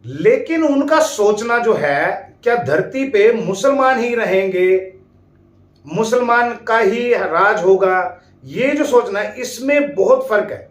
लेकिन उनका सोचना जो है, क्या धरती पे मुसलमान ही रहेंगे, मुसलमान का ही राज होगा, ये जो सोचना है इसमें बहुत फर्क है।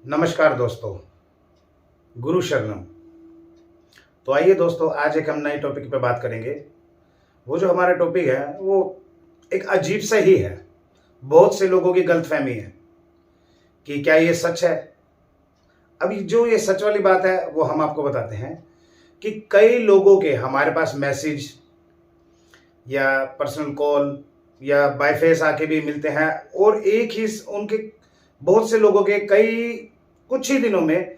नमस्कार दोस्तों, गुरु शरणम। तो आइए दोस्तों, आज एक हम नए टॉपिक पे बात करेंगे। वो जो हमारा टॉपिक है वो एक अजीब सा ही है। बहुत से लोगों की गलतफहमी है कि क्या ये सच है। अभी जो ये सच वाली बात है वो हम आपको बताते हैं कि कई लोगों के हमारे पास मैसेज या पर्सनल कॉल या बाय फेस आके भी मिलते हैं, और एक ही उनके बहुत से लोगों के कुछ ही दिनों में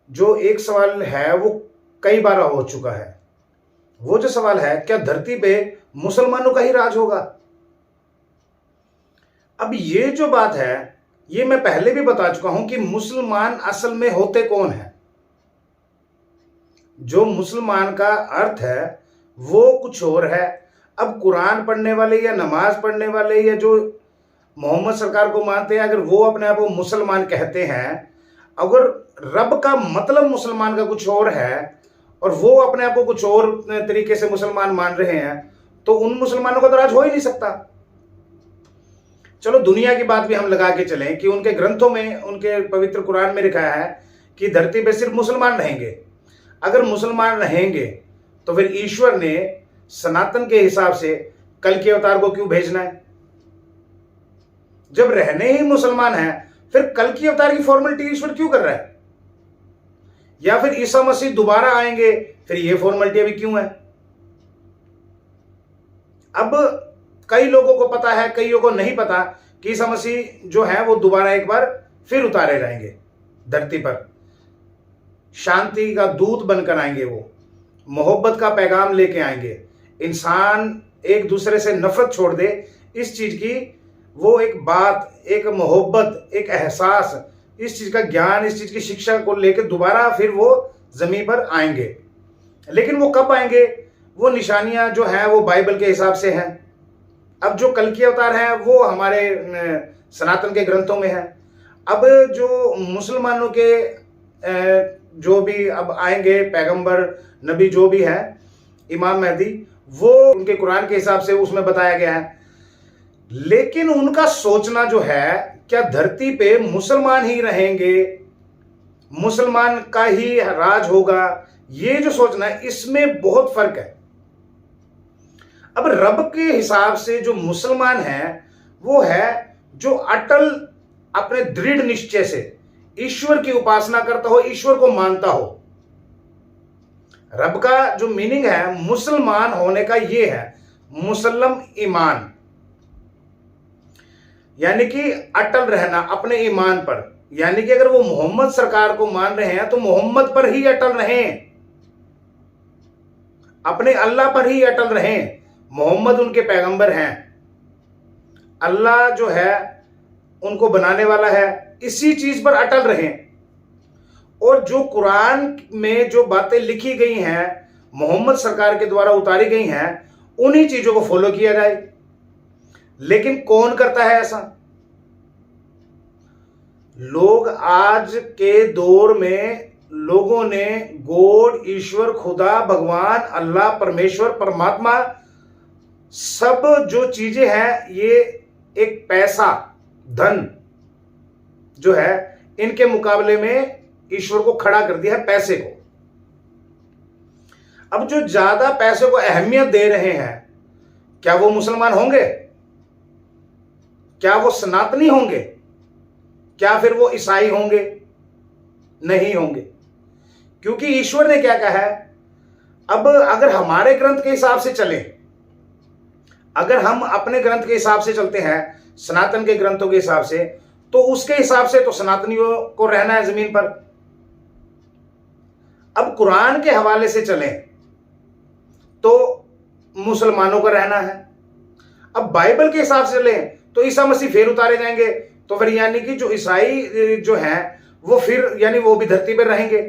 जो एक सवाल है वो कई बार हो चुका है। वो जो सवाल है, क्या धरती पे मुसलमानों का ही राज होगा। अब ये जो बात है ये मैं पहले भी बता चुका हूं कि मुसलमान असल में होते कौन है। जो मुसलमान का अर्थ है वो कुछ और है। अब कुरान पढ़ने वाले या नमाज पढ़ने वाले या जो मोहम्मद सरकार को मानते हैं, अगर वो अपने आप को मुसलमान कहते हैं, अगर रब का मतलब मुसलमान का कुछ और है और वो अपने आप को कुछ और तरीके से मुसलमान मान रहे हैं, तो उन मुसलमानों का तो राज हो ही नहीं सकता। चलो दुनिया की बात भी हम लगा के चलें कि उनके ग्रंथों में, उनके पवित्र कुरान में लिखा है कि धरती पे सिर्फ मुसलमान रहेंगे। अगर मुसलमान रहेंगे तो फिर ईश्वर ने सनातन के हिसाब से कल के अवतार को क्यों भेजना है। जब रहने ही मुसलमान है, फिर कल की अवतार की फॉर्मेलिटी ईश्वर क्यों कर रहा है। या फिर ईसा मसीह दोबारा आएंगे, फिर ये फॉर्मेलिटी अभी क्यों है। अब कई लोगों को पता है, कईयों को नहीं पता कि ईसा मसीह जो है वो दोबारा एक बार फिर उतारे जाएंगे धरती पर। शांति का दूत बनकर आएंगे, वो मोहब्बत का पैगाम लेके आएंगे। इंसान एक दूसरे से नफरत छोड़ दे, इस चीज की वो एक बात, एक मोहब्बत, एक एहसास, इस चीज का ज्ञान, इस चीज की शिक्षा को लेकर दोबारा फिर वो जमीन पर आएंगे। लेकिन वो कब आएंगे, वो निशानियां जो हैं वो बाइबल के हिसाब से हैं। अब जो कल की अवतार हैं वो हमारे सनातन के ग्रंथों में है। अब जो मुसलमानों के जो भी अब आएंगे पैगंबर, नबी जो भी है, इमाम महदी, वो उनके कुरान के हिसाब से उसमें बताया गया है। लेकिन उनका सोचना जो है, क्या धरती पे मुसलमान ही रहेंगे, मुसलमान का ही राज होगा, ये जो सोचना है इसमें बहुत फर्क है। अब रब के हिसाब से जो मुसलमान है वो है जो अटल अपने दृढ़ निश्चय से ईश्वर की उपासना करता हो, ईश्वर को मानता हो। रब का जो मीनिंग है मुसलमान होने का ये है, मुसल्लम ईमान, यानी कि अटल रहना अपने ईमान पर। यानी कि अगर वो मोहम्मद सरकार को मान रहे हैं तो मोहम्मद पर ही अटल रहें, अपने अल्लाह पर ही अटल रहें। मोहम्मद उनके पैगंबर हैं, अल्लाह जो है उनको बनाने वाला है, इसी चीज पर अटल रहें। और जो कुरान में जो बातें लिखी गई हैं, मोहम्मद सरकार के द्वारा उतारी गई हैं, उन्हीं चीजों को फॉलो किया जाए। लेकिन कौन करता है ऐसा। लोग आज के दौर में लोगों ने गॉड, ईश्वर, खुदा, भगवान, अल्लाह, परमेश्वर, परमात्मा, सब जो चीजें हैं ये एक पैसा, धन जो है, इनके मुकाबले में ईश्वर को खड़ा कर दिया है, पैसे को। अब जो ज्यादा पैसे को अहमियत दे रहे हैं, क्या वो मुसलमान होंगे, क्या वो सनातनी होंगे, क्या फिर वो ईसाई होंगे? नहीं होंगे। क्योंकि ईश्वर ने क्या कहा है। अब अगर हमारे ग्रंथ के हिसाब से चले, अगर हम अपने ग्रंथ के हिसाब से चलते हैं, सनातन के ग्रंथों के हिसाब से, तो उसके हिसाब से तो सनातनियों को रहना है जमीन पर। अब कुरान के हवाले से चलें तो मुसलमानों को रहना है। अब बाइबल के हिसाब से चलें तो ईसा मसीह फिर उतारे जाएंगे, तो फिर यानी कि जो ईसाई जो हैं वो फिर यानी वो भी धरती पर रहेंगे।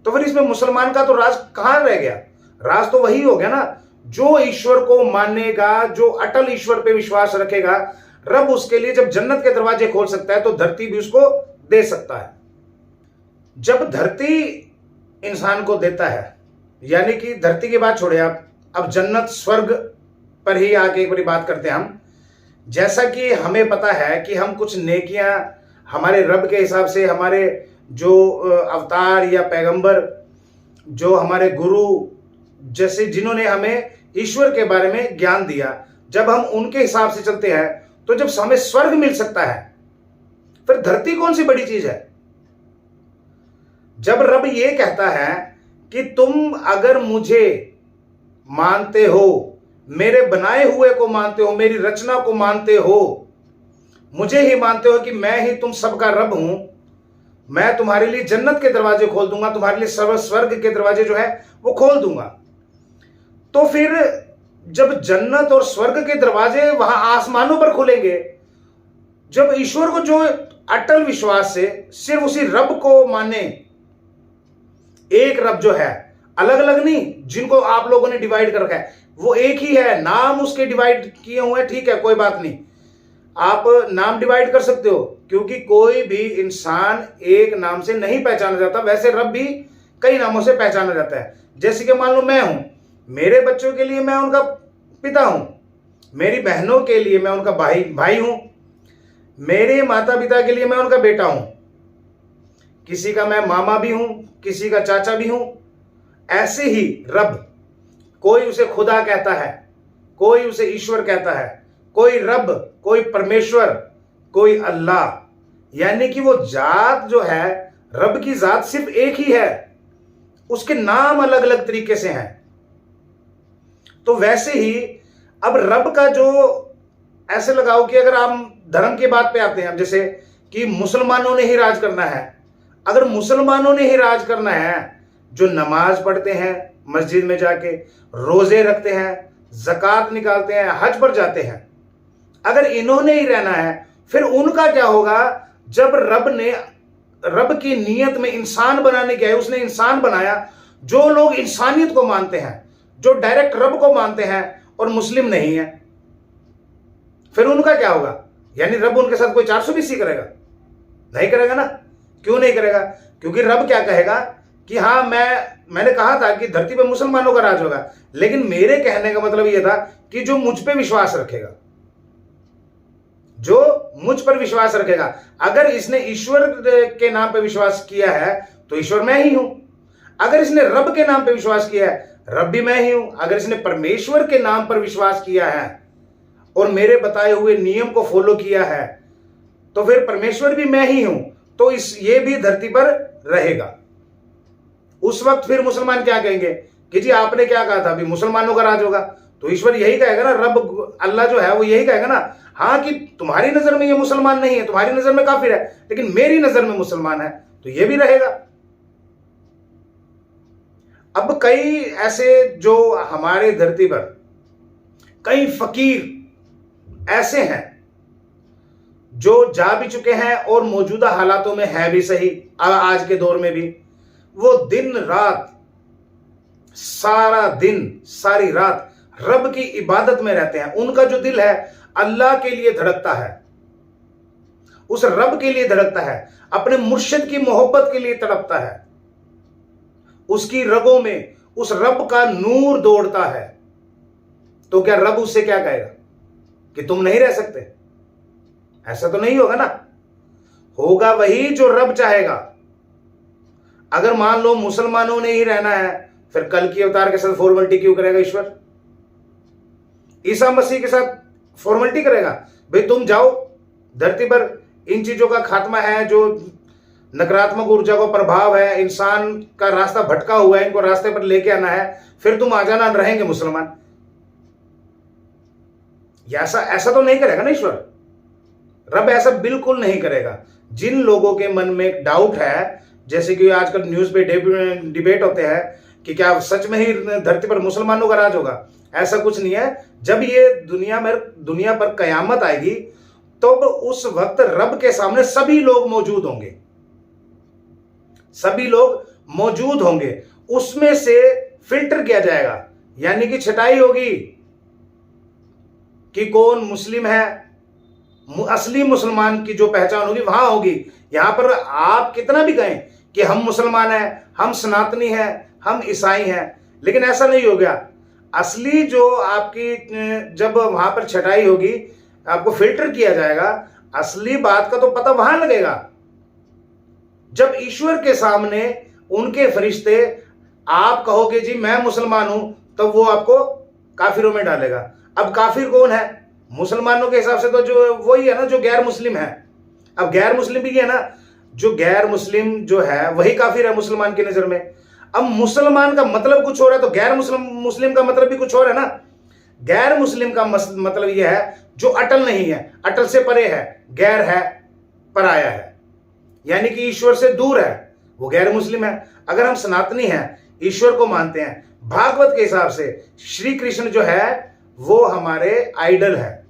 तो फिर इसमें मुसलमान का तो राज कहां रह गया। राज तो वही हो गया ना जो ईश्वर को मानेगा, जो अटल ईश्वर पे विश्वास रखेगा, रब उसके लिए जब जन्नत के दरवाजे खोल सकता है तो धरती भी उसको दे सकता है। जब धरती इंसान को देता है, यानी कि धरती की बात छोड़े आप, अब जन्नत स्वर्ग पर ही आके एक बारी बात करते हैं हम। जैसा कि हमें पता है कि हम कुछ नेकियां हमारे रब के हिसाब से, हमारे जो अवतार या पैगंबर, जो हमारे गुरु जैसे जिन्होंने हमें ईश्वर के बारे में ज्ञान दिया, जब हम उनके हिसाब से चलते हैं तो जब हमें स्वर्ग मिल सकता है, फिर धरती कौन सी बड़ी चीज है। जब रब ये कहता है कि तुम अगर मुझे मानते हो, मेरे बनाए हुए को मानते हो, मेरी रचना को मानते हो, मुझे ही मानते हो कि मैं ही तुम सबका रब हूं, मैं तुम्हारे लिए जन्नत के दरवाजे खोल दूंगा, तुम्हारे लिए स्वर्ग के दरवाजे जो है वो खोल दूंगा। तो फिर जब जन्नत और स्वर्ग के दरवाजे वहां आसमानों पर खुलेंगे, जब ईश्वर को जो अटल विश्वास से सिर्फ उसी रब को माने, एक रब जो है, अलग अलग नहीं जिनको आप लोगों ने डिवाइड कर रखा है, वो एक ही है, नाम उसके डिवाइड किए हुए हैं, ठीक है कोई बात नहीं, आप नाम डिवाइड कर सकते हो, क्योंकि कोई भी इंसान एक नाम से नहीं पहचाना जाता, वैसे रब भी कई नामों से पहचाना जाता है। जैसे कि मान लो मैं हूं, मेरे बच्चों के लिए मैं उनका पिता हूं, मेरी बहनों के लिए मैं उनका भाई हूं, मेरे माता पिता के लिए मैं उनका बेटा हूं, किसी का मैं मामा भी हूं, किसी का चाचा भी हूं। ऐसे ही रब, कोई उसे खुदा कहता है, कोई उसे ईश्वर कहता है, कोई रब, कोई परमेश्वर, कोई अल्लाह, यानी कि वो जात जो है, रब की जात सिर्फ एक ही है, उसके नाम अलग अलग तरीके से हैं। तो वैसे ही अब रब का जो, ऐसे लगाओ कि अगर आप धर्म की बात पे आते हैं, जैसे कि मुसलमानों ने ही राज करना है, अगर मुसलमानों ने ही राज करना है, जो नमाज पढ़ते हैं, मस्जिद में जाके रोजे रखते हैं, ज़कात निकालते हैं, हज पर जाते हैं, अगर इन्होंने ही रहना है, फिर उनका क्या होगा। जब रब की नीयत में इंसान बनाने के, उसने इंसान बनाया, जो लोग इंसानियत को मानते हैं, जो डायरेक्ट रब को मानते हैं और मुस्लिम नहीं है, फिर उनका क्या होगा। यानी रब उनके साथ कोई 420 करेगा? नहीं करेगा ना। क्यों नहीं करेगा? क्योंकि रब क्या कहेगा कि हाँ मैंने कहा था कि धरती पे मुसलमानों का राज होगा, लेकिन मेरे कहने का मतलब यह था कि जो मुझ पे विश्वास रखेगा, जो मुझ पर विश्वास रखेगा, अगर इसने ईश्वर के नाम पे विश्वास किया है तो ईश्वर मैं ही हूं, अगर इसने रब के नाम पे विश्वास किया है, रब भी मैं ही हूं, अगर इसने परमेश्वर के नाम पर विश्वास किया है और मेरे बताए हुए नियम को फॉलो किया है, तो फिर परमेश्वर भी मैं ही हूं, तो ये भी धरती पर रहेगा। उस वक्त फिर मुसलमान क्या कहेंगे कि जी आपने क्या कहा था, अभी मुसलमानों का राज होगा, तो ईश्वर यही कहेगा ना, रब अल्लाह जो है वो यही कहेगा ना, हाँ कि तुम्हारी नजर में ये मुसलमान नहीं है, तुम्हारी नजर में काफिर है, लेकिन मेरी नजर में मुसलमान है, तो ये भी रहेगा। अब कई ऐसे जो हमारे धरती पर कई फकीर ऐसे हैं जो जा भी चुके हैं और मौजूदा हालातों में है भी सही, आज के दौर में भी वो दिन रात, सारा दिन सारी रात रब की इबादत में रहते हैं। उनका जो दिल है अल्लाह के लिए धड़कता है, उस रब के लिए धड़कता है, अपने मुर्शिद की मोहब्बत के लिए तड़पता है, उसकी रगों में उस रब का नूर दौड़ता है। तो क्या रब उससे क्या कहेगा कि तुम नहीं रह सकते? ऐसा तो नहीं होगा ना। होगा वही जो रब चाहेगा। अगर मान लो मुसलमानों ने ही रहना है, फिर कल की अवतार के साथ फॉर्मेलिटी क्यों करेगा ईश्वर? ईसा मसीह के साथ फॉर्मेलिटी करेगा? भाई तुम जाओ धरती पर, इन चीजों का खात्मा है, जो नकारात्मक ऊर्जा का प्रभाव है, इंसान का रास्ता भटका हुआ है, इनको रास्ते पर लेके आना है, फिर तुम आ जाना, रहेंगे मुसलमान। ऐसा तो नहीं करेगा ना ईश्वर। रब ऐसा बिल्कुल नहीं करेगा। जिन लोगों के मन में डाउट है, जैसे कि आजकल न्यूज पे डिबेट होते हैं कि क्या सच में ही धरती पर मुसलमानों का राज होगा, ऐसा कुछ नहीं है। जब ये दुनिया पर कयामत आएगी, तो उस वक्त रब के सामने सभी लोग मौजूद होंगे, सभी लोग मौजूद होंगे। उसमें से फिल्टर किया जाएगा, यानी कि छटाई होगी कि कौन मुस्लिम है, असली मुसलमान की जो पहचान होगी वहां होगी। यहां पर आप कितना भी कहें कि हम मुसलमान हैं, हम सनातनी हैं, हम ईसाई हैं, लेकिन ऐसा नहीं हो गया। असली जो आपकी जब वहां पर छटाई होगी, आपको फिल्टर किया जाएगा, असली बात का तो पता वहां लगेगा जब ईश्वर के सामने उनके फरिश्ते, आप कहोगे जी मैं मुसलमान हूं, तब वो आपको काफिरों में डालेगा। अब काफिर कौन है? मुसलमानों के हिसाब से तो जो वही है ना जो गैर मुस्लिम है। अब गैर मुस्लिम भी है ना, जो गैर मुस्लिम जो है वही काफिर है मुसलमान की नजर में। अब मुसलमान का मतलब कुछ और है तो गैर मुस्लिम का मतलब भी कुछ और है ना। गैर मुस्लिम का मतलब यह है जो अटल नहीं है, अटल से परे है, गैर है, पराया है, यानी कि ईश्वर से दूर है, वो गैर मुस्लिम है। अगर हम सनातनी हैं, ईश्वर को मानते हैं, भागवत के हिसाब से श्री कृष्ण जो है वो हमारे आइडल है,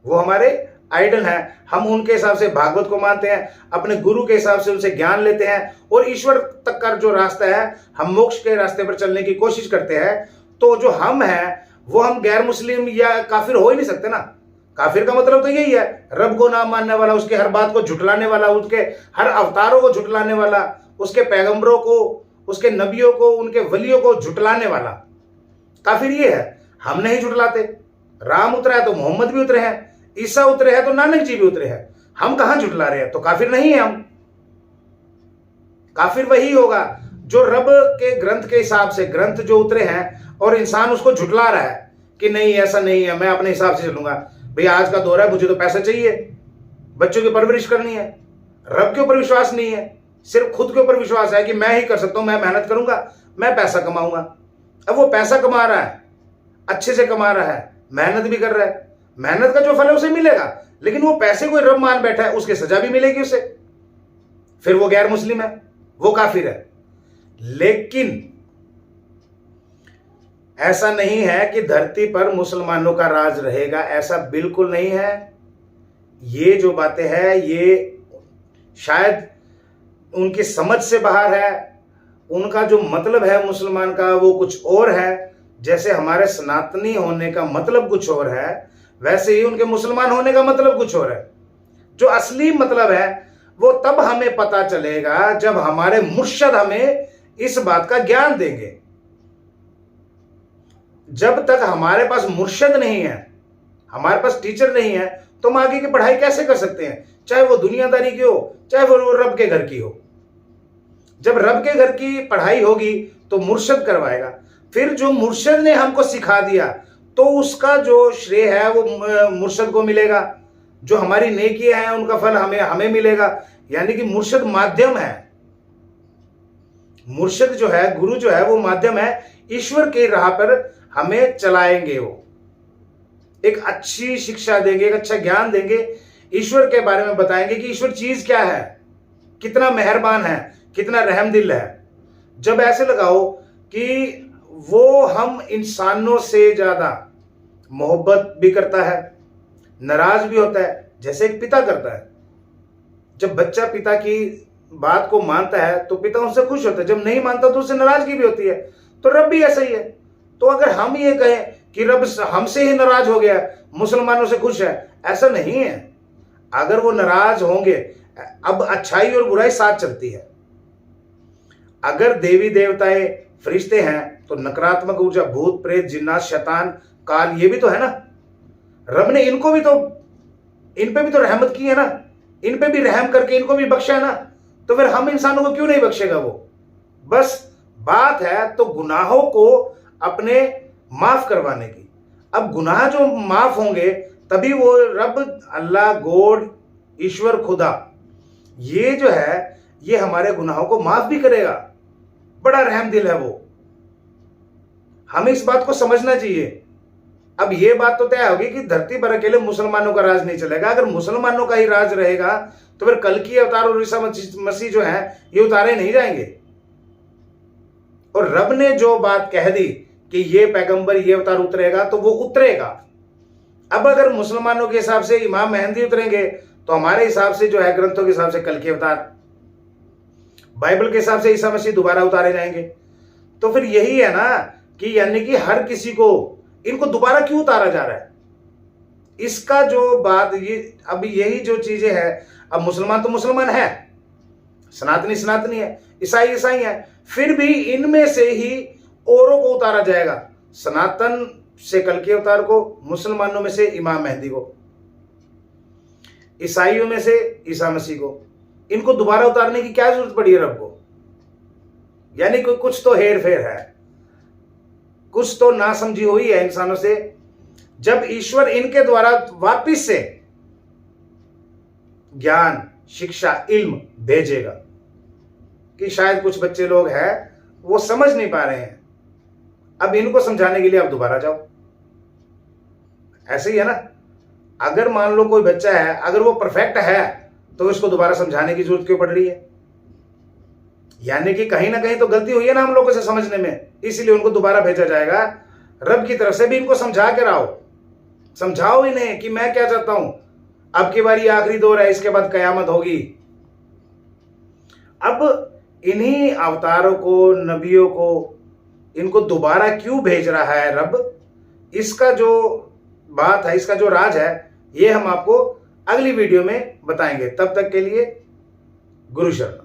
वो हमारे आइडल हैं। हम उनके हिसाब से भागवत को मानते हैं, अपने गुरु के हिसाब से उनसे ज्ञान लेते हैं, और ईश्वर तक का जो रास्ता है, हम मोक्ष के रास्ते पर चलने की कोशिश करते हैं। तो जो हम हैं वो हम गैर मुस्लिम या काफिर हो ही नहीं सकते ना। काफिर का मतलब तो यही है, रब को ना मानने वाला, उसके हर बात को झुटलाने वाला, उसके हर अवतारों को झुटलाने वाला, उसके पैगंबरों को, उसके नबियों को, उनके वलियों को झुटलाने वाला काफिर ये है। हम नहीं झुटलाते। राम उतरा है तो मोहम्मद भी उतरे हैं, ईसा उतरे हैं तो नानक जी भी उतरे हैं, हम कहां झुटला रहे हैं? तो काफिर नहीं है हम। काफिर वही होगा जो रब के ग्रंथ के हिसाब से, ग्रंथ जो उतरे हैं और इंसान उसको झुटला रहा है कि नहीं ऐसा नहीं है, मैं अपने हिसाब से चलूंगा। भैया आज का दौर है, मुझे तो पैसा चाहिए, बच्चों की परवरिश करनी है, रब के ऊपर विश्वास नहीं है, सिर्फ खुद के ऊपर विश्वास है कि मैं ही कर सकता हूं, मैं मेहनत करूंगा, मैं पैसा कमाऊंगा। अब वो पैसा कमा रहा है, अच्छे से कमा रहा है, मेहनत भी कर रहा है, मेहनत का जो फल है उसे मिलेगा, लेकिन वो पैसे कोई रब मान बैठा है, उसकी सजा भी मिलेगी उसे, फिर वो गैर मुस्लिम है, वो काफिर है। लेकिन ऐसा नहीं है कि धरती पर मुसलमानों का राज रहेगा, ऐसा बिल्कुल नहीं है। ये जो बातें हैं ये शायद उनकी समझ से बाहर है, उनका जो मतलब है मुसलमान का वो कुछ और है। जैसे हमारे सनातनी होने का मतलब कुछ और है, वैसे ही उनके मुसलमान होने का मतलब कुछ और है। जो असली मतलब है वो तब हमें पता चलेगा जब हमारे मुर्शद हमें इस बात का ज्ञान देंगे। जब तक हमारे पास मुर्शद नहीं है, हमारे पास टीचर नहीं है, तो हम आगे की पढ़ाई कैसे कर सकते हैं? चाहे वो दुनियादारी की हो, चाहे वो रब के घर की हो। जब रब के घर की पढ़ाई होगी तो मुर्शद करवाएगा, फिर जो मुर्शद ने हमको सिखा दिया तो उसका जो श्रेय है वो मुर्शद को मिलेगा, जो हमारी नेकियां हैं उनका फल हमें मिलेगा। यानी कि मुर्शद माध्यम है, मुर्शद जो है, गुरु जो है वो माध्यम है, ईश्वर की राह पर हमें चलाएंगे। वो एक अच्छी शिक्षा देंगे, एक अच्छा ज्ञान देंगे, ईश्वर के बारे में बताएंगे कि ईश्वर चीज क्या है, कितना मेहरबान है, कितना रहमदिल है। जब ऐसे लगाओ कि वो हम इंसानों से ज्यादा मोहब्बत भी करता है, नाराज भी होता है, जैसे एक पिता करता है। जब बच्चा पिता की बात को मानता है तो पिता उनसे खुश होता है, जब नहीं मानता तो उससे नाराजगी भी होती है। तो रब भी ऐसा ही है। तो अगर हम ये कहें कि रब हमसे ही नाराज हो गया, मुसलमानों से खुश है, ऐसा नहीं है। अगर वो नाराज होंगे, अब अच्छाई और बुराई साथ चलती है। अगर देवी देवताएं फरिश्ते हैं तो नकारात्मक ऊर्जा, भूत प्रेत, जिन्नात, शैतान, काल, ये भी तो है ना। रब ने इनको भी तो, इन पे भी तो रहमत की है ना, इन पे भी रहम करके इनको भी बख्शा है ना। तो फिर हम इंसानों को क्यों नहीं बख्शेगा वो? बस बात है तो गुनाहों को अपने माफ करवाने की। अब गुनाह जो माफ होंगे तभी वो रब, अल्लाह, गॉड, ईश्वर, खुदा, ये जो है ये हमारे गुनाहों को माफ भी करेगा। बड़ा रहमदिल है वो। हमें इस बात को समझना चाहिए। अब ये बात तो तय होगी कि धरती पर अकेले मुसलमानों का राज नहीं चलेगा। अगर मुसलमानों का ही राज रहेगा तो फिर कल की अवतार और ईसा मसीह जो है ये उतारे नहीं जाएंगे। और रब ने जो बात कह दी कि ये पैगंबर, ये अवतार उतरेगा, तो वो उतरेगा। अब अगर मुसलमानों के हिसाब से इमाम मेहंदी उतरेंगे तो हमारे हिसाब से जो है, ग्रंथों के हिसाब से कल के अवतार, बाइबल के हिसाब से ईसा मसीह दोबारा उतारे जाएंगे। तो फिर यही है ना कि यानी कि हर किसी को इनको दोबारा क्यों उतारा जा रहा है, इसका जो बात ये अब यही जो चीजें है। अब मुसलमान तो मुसलमान है, सनातनी सनातनी है, ईसाई ईसाई है, फिर भी इनमें से ही औरों को उतारा जाएगा। सनातन से कल के अवतार को, मुसलमानों में से इमाम मेहदी को, ईसाइयों में से ईसा मसीह को, इनको दोबारा उतारने की क्या जरूरत पड़ी है रब को? यानी कोई कुछ तो हेर फेर है, कुछ तो नासमझी हुई है इंसानों से, जब ईश्वर इनके द्वारा वापिस से ज्ञान, शिक्षा, इल्म भेजेगा। कि शायद कुछ बच्चे लोग हैं वो समझ नहीं पा रहे हैं, अब इनको समझाने के लिए आप दोबारा जाओ। ऐसे ही है ना, अगर मान लो कोई बच्चा है, अगर वो परफेक्ट है तो इसको दोबारा समझाने की जरूरत क्यों पड़ रही है? यानी कि कहीं ना कहीं तो गलती हुई है ना हम लोगों से समझने में, इसीलिए उनको दोबारा भेजा जाएगा। रब की तरफ से भी इनको समझा के रहो, समझाओ इन्हें कि मैं क्या चाहता हूं। अब की बारी आखिरी दौर है, इसके बाद कयामत होगी। अब इन्हीं अवतारों को, नबियों को, इनको दोबारा क्यों भेज रहा है रब, इसका जो बात है, इसका जो राज है, ये हम आपको अगली वीडियो में बताएंगे। तब तक के लिए गुरु शरण।